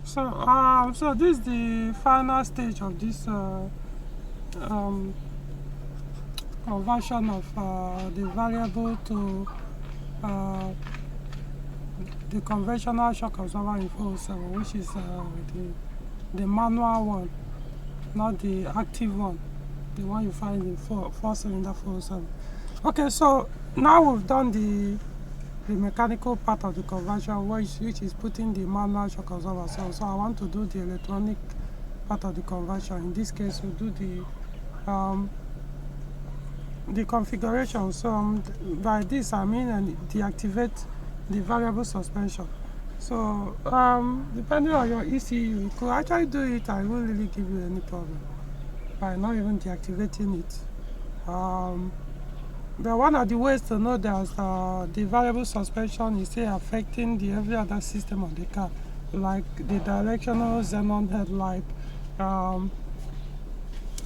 So this is the final stage of this conversion of the variable to the conventional shock absorber in 407, which is the manual one, not the active one, the one you find in four-cylinder 407. Okay, so now we've done the mechanical part of the conversion, which is putting the manual shock absorber. So I want to do the electronic part of the conversion. In this case, we'll do the configuration. So by this I mean deactivate the variable suspension. So depending on your ECU, you could actually do it. I won't really give you any problem by not even deactivating it. But one of the ways to know that the variable suspension is still affecting every other system of the car, like the directional xenon headlight,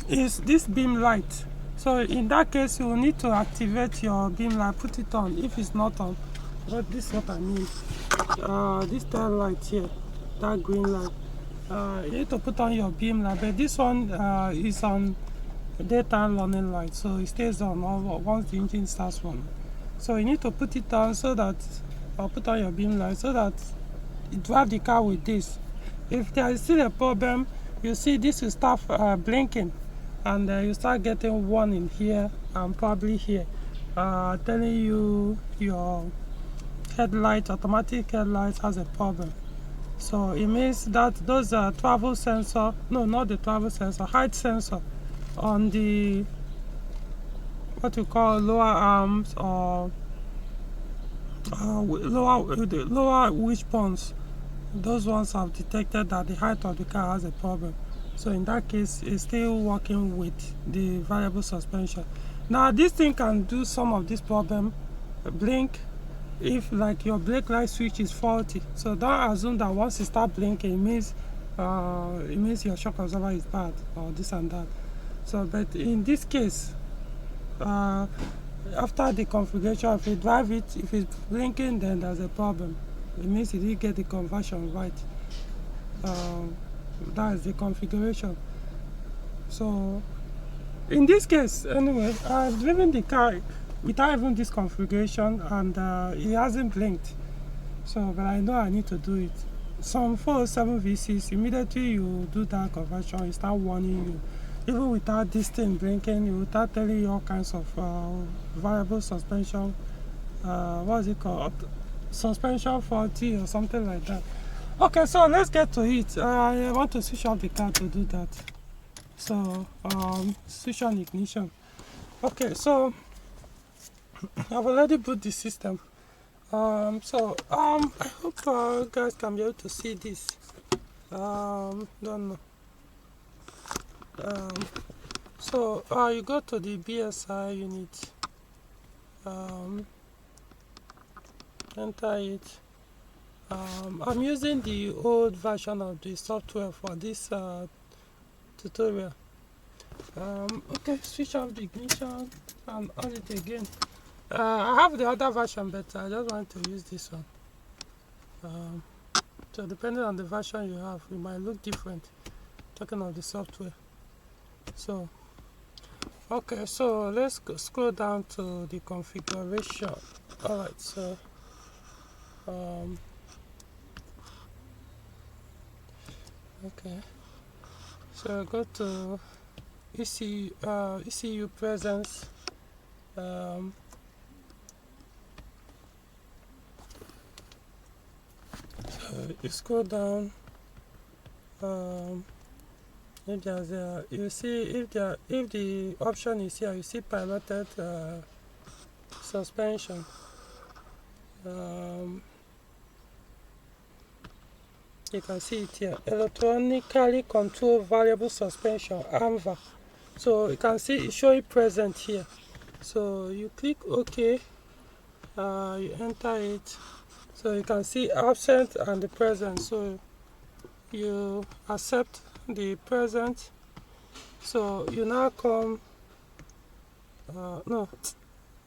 is this beam light. So in that case, you will need to activate your beam light, put it on. If it's not on, but this is what I mean. This tail light here, that green light, you need to put on your beam light. But this one is on daytime running light, so it stays on once the engine starts running. So you need to put it on so that, or put on your beam light so that you drive the car with this. If there is still a problem, you see this will start blinking, and you start getting warning here and probably here, telling you your headlight, automatic headlight has a problem. So it means that those travel sensor, no, not the travel sensor, height sensor on the what you call lower arms or lower wishbones, those ones have detected that the height of the car has a problem. So in that case, it's still working with the variable suspension. Now this thing can do some of this problem, blink, if like your brake light switch is faulty. So don't assume that once it starts blinking, it means your shock absorber is bad or this and that. So, but in this case, after the configuration, if you drive it, if it's blinking, then there's a problem. It means you didn't get the conversion right. That is the configuration. So, in this case, anyway, I've driven the car without even this configuration, and it hasn't blinked. So, but I know I need to do it. Some 407 VCs, immediately you do that conversion, it start warning you. Even without this thing blinking, it will start telling you all kinds of variable suspension, what is it called? Suspension faulty or something like that. Okay, so let's get to it. I want to switch off the car to do that. So, switch on ignition. Okay, so I've already put the system. I hope you guys can be able to see this. Don't know. So you go to the BSI unit, enter it. I'm using the old version of the software for this tutorial. Okay, switch off the ignition and on it again. I have the other version, but I just want to use this one. So depending on the version you have, it might look different, talking of the software. So okay, so let's scroll down to the configuration. Alright, so okay, so go to ECU presence. So you scroll down. If there's you see if the option is here, you see piloted suspension. You can see it here, electronically controlled variable suspension, AMVAR. So you can see it's showing present here. So you click OK, you enter it. So you can see absent and the present. So you accept the present. So you now come, no,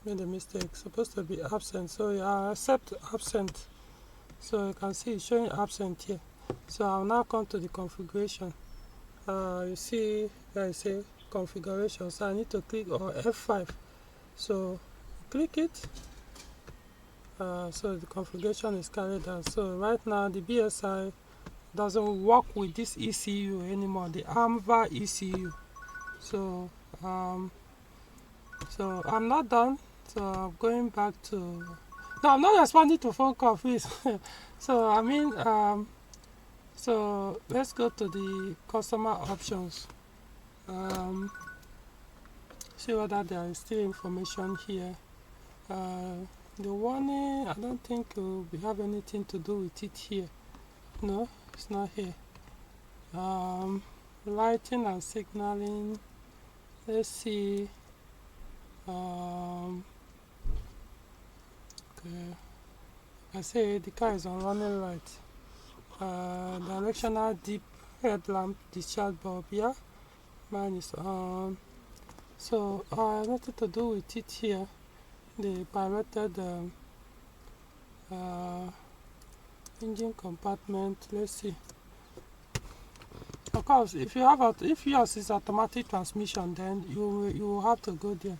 made a mistake, supposed to be absent. So you accept absent. So you can see it's showing absent here. So I'll now come to the configuration. You see there is a configuration, so I need to click on F5. So click it. So the configuration is carried out. So right now the BSI doesn't work with this ECU anymore, the AMVAR ECU. So so I'm not done. So I'm going back to, no, I'm not responding to phone call, please. So I mean, so let's go to the customer options. See whether there is still information here. The warning, I don't think we have anything to do with it here. No, it's not here. Lighting and signaling. Let's see. Okay. I say the car is on running light. Directional deep headlamp discharge bulb. Yeah, mine is on. So nothing to do with it here. The piloted engine compartment. Let's see. Of course, if yours is automatic transmission, then you will have to go there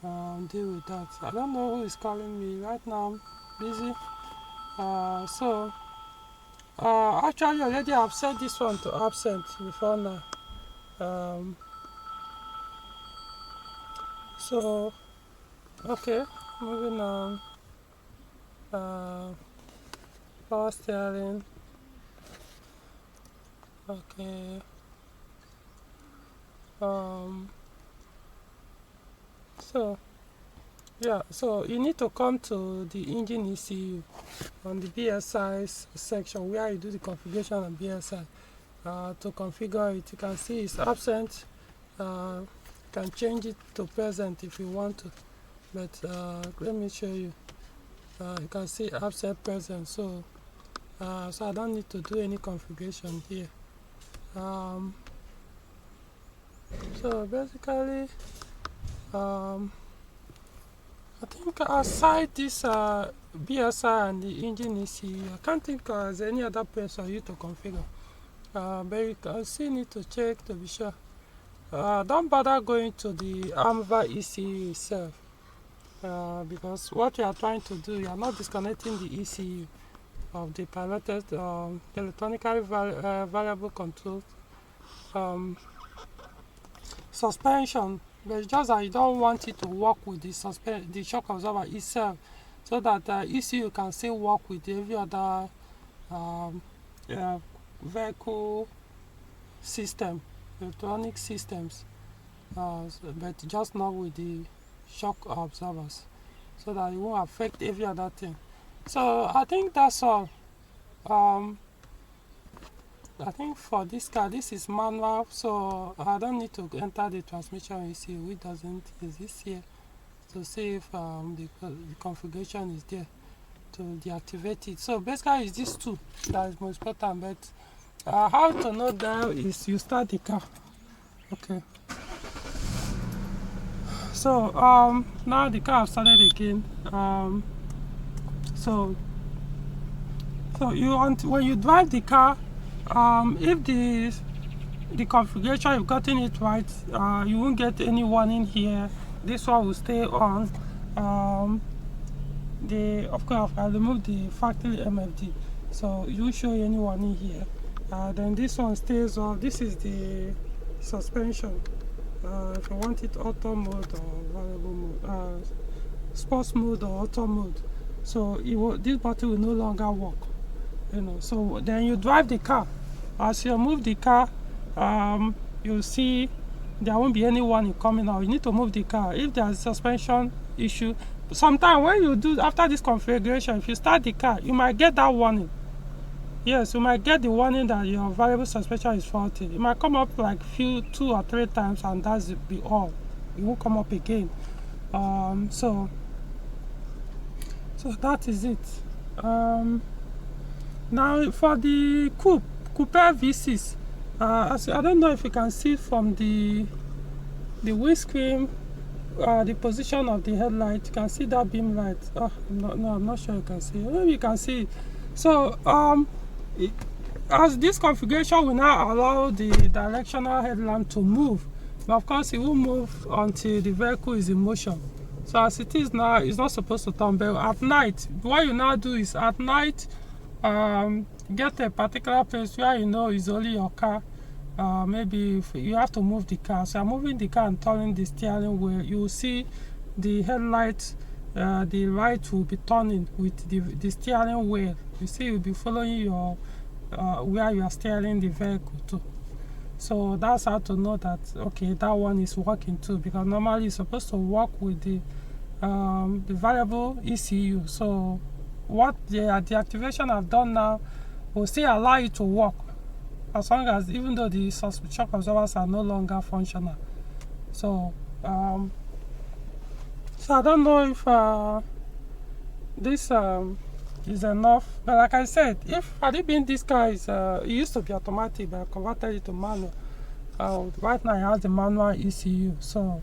and deal with that. I don't know who is calling me right now. I'm busy. So actually already I've set this one to absent before now. So okay, moving on. Power steering. Okay. So yeah, so you need to come to the engine ECU on the BSI section where you do the configuration of BSI to configure it. You can see it's absent. You can change it to present if you want to, but let me show you. You can see absent, present. So so I don't need to do any configuration here. So basically, I think aside this BSI and the engine ECU, I can't think there's any other place for you to configure. But you can still need to check to be sure. Don't bother going to the AMVAR ECU itself, because what you are trying to do, you are not disconnecting the ECU of the piloted electronically variable control suspension, but it's just that you don't want it to work with the shock absorber itself, so that ECU can still work with every other vehicle system, electronic systems, but just not with the shock absorbers, so that it won't affect every other thing. So I think that's all. I think for this car, this is manual, so I don't need to enter the transmission ECU, which doesn't exist here, to see if the configuration is there to deactivate it. So basically it's these two that is most important, but how to know that is you start the car. Okay. So now the car started again. So you want, when you drive the car, if the configuration, you've gotten it right, you won't get any warning here. This one will stay on. Of course, I removed the factory MFD, so you won't show any warning here. Then this one stays off. This is the suspension. If you want it auto mode or variable mode, sports mode or auto mode, so this button will no longer work. So then you drive the car. As you move the car, you'll see there won't be any warning coming out. You need to move the car. If there's a suspension issue, sometimes when you do, after this configuration, if you start the car, you might get that warning. Yes, you might get the warning that your variable suspension is faulty. It might come up like 2 or 3 times, and that's be all. It won't come up again. So that is it. Now for the Coupe V6, I don't know if you can see from the windscreen, the position of the headlight. You can see that beam light. No, I'm not sure you can see. Maybe you can see it. So as this configuration will now allow the directional headlamp to move, but of course it will move until the vehicle is in motion. So as it is now, it's not supposed to turn. But at night, what you now do is at night, get a particular place where you know is only your car. Maybe if you have to move the car, so I'm moving the car and turning the steering wheel, you will see the headlight, the light will be turning with the steering wheel. You see, you'll be following your where you are steering the vehicle to. So that's how to know that, okay, that one is working too, because normally it's supposed to work with the variable ECU. So what the deactivation I've done now will still allow it to work, as long as, even though the shock absorbers are no longer functional. So so I don't know if this is enough, but like I said, if had it been this car is it used to be automatic, but I converted it to manual. Right now it has the manual ECU, so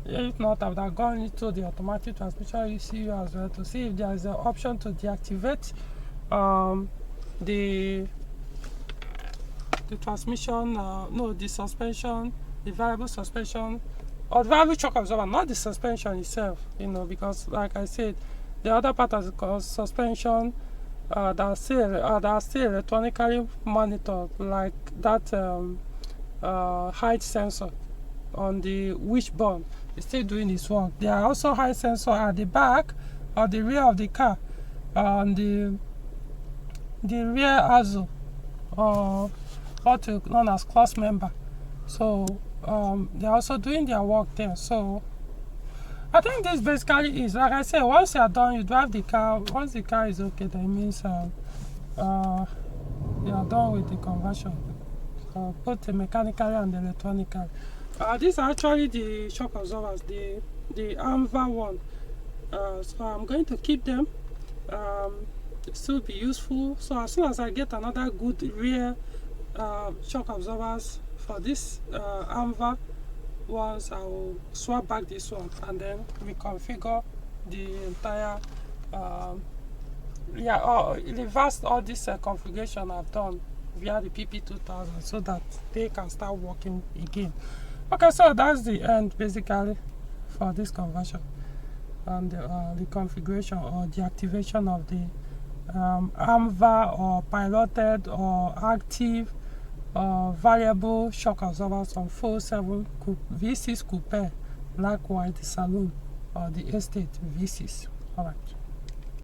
if not, I would have gone into the automatic transmission ECU as well to see if there is an option to deactivate the transmission, no, the suspension, the variable suspension, or the variable shock absorber, not the suspension itself, you know, because like I said, the other part of the suspension that are still electronically monitored, like that height sensor on the wishbone is still doing its work. There are also height sensor at the back or the rear of the car, on the rear axle, or what is known as cross member. So they're also doing their work there. So I think this basically is, like I said, once you are done, you drive the car. Once the car is okay, that means you are done with the conversion, both the mechanical and the electronical. These are actually the shock absorbers, the AMVAR one. So I'm going to keep them. Still be useful. So as soon as I get another good rear shock absorbers for this AMVAR ones, I will swap back this one and then reconfigure the entire reverse all this configuration I've done via the PP2000, so that they can start working again. Okay, so that's the end basically for this conversion and the configuration or deactivation of the AMVAR or piloted or active variable shock absorbers on 407 Coupe, V6 Coupe, likewise the saloon or the estate V6. All right.